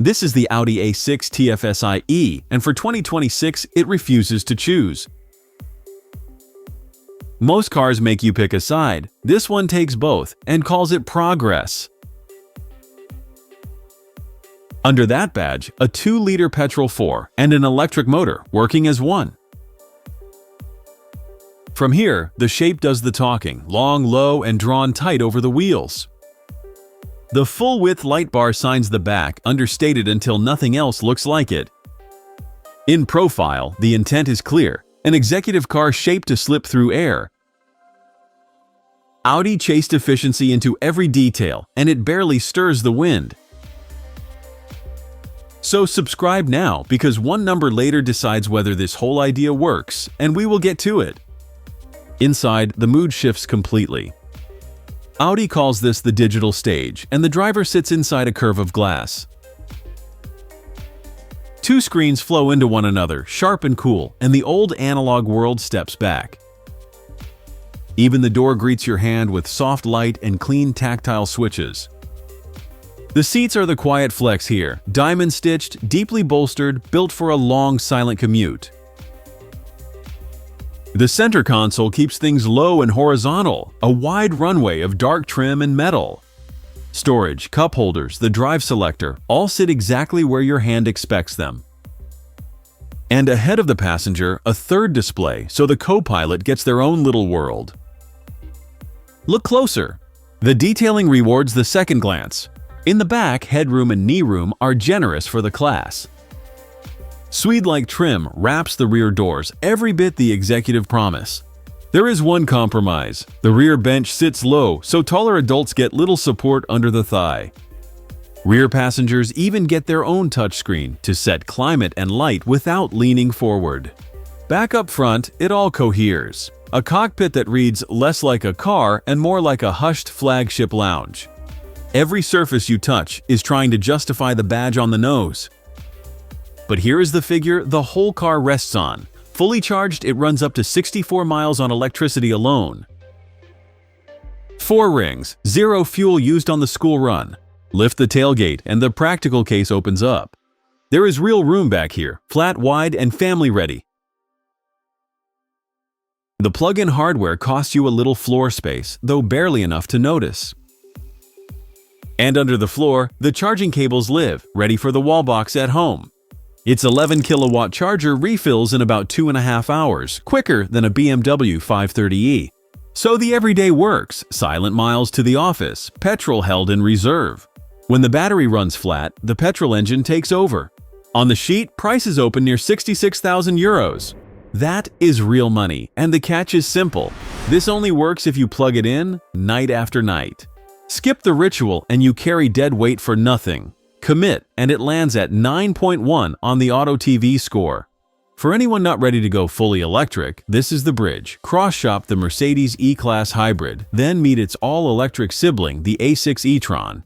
This is the Audi A6 TFSI E, and for 2026, it refuses to choose. Most cars make you pick a side. This one takes both and calls it progress. Under that badge, a 2-liter petrol 4 and an electric motor working as one. From here, the shape does the talking, long, low, and drawn tight over the wheels. The full-width light bar signs the back, understated until nothing else looks like it. In profile, the intent is clear, an executive car shaped to slip through air. Audi chased efficiency into every detail, and it barely stirs the wind. So subscribe now, because one number later decides whether this whole idea works, and we will get to it. Inside, the mood shifts completely. Audi calls this the digital stage, and the driver sits inside a curve of glass. Two screens flow into one another, sharp and cool, and the old analog world steps back. Even the door greets your hand with soft light and clean tactile switches. The seats are the quiet flex here, diamond-stitched, deeply bolstered, built for a long, silent commute. The center console keeps things low and horizontal, a wide runway of dark trim and metal. Storage, cup holders, the drive selector, all sit exactly where your hand expects them. And ahead of the passenger, a third display, so the co-pilot gets their own little world. Look closer. The detailing rewards the second glance. In the back, headroom and knee room are generous for the class. Swede-like trim wraps the rear doors, every bit the executive promise. There is one compromise. The rear bench sits low, so taller adults get little support under the thigh. Rear passengers even get their own touchscreen to set climate and light without leaning forward. Back up front, it all coheres. A cockpit that reads less like a car and more like a hushed flagship lounge. Every surface you touch is trying to justify the badge on the nose. But here is the figure the whole car rests on. Fully charged, it runs up to 64 miles on electricity alone. 4 rings, 0 fuel used on the school run. Lift the tailgate and the practical case opens up. There is real room back here, flat, wide, and family-ready. The plug-in hardware costs you a little floor space, though barely enough to notice. And under the floor, the charging cables live, ready for the wall box at home. Its 11 kilowatt charger refills in about 2.5 hours, quicker than a BMW 530e. So the everyday works, silent miles to the office, petrol held in reserve. When the battery runs flat, the petrol engine takes over. On the sheet, prices open near 66,000 euros. That is real money, and the catch is simple. This only works if you plug it in, night after night. Skip the ritual and you carry dead weight for nothing. Commit, and it lands at 9.1 on the Auto TV score. For anyone not ready to go fully electric, this is the bridge. Cross-shop the Mercedes E-Class Hybrid, then meet its all-electric sibling, the A6 e-tron.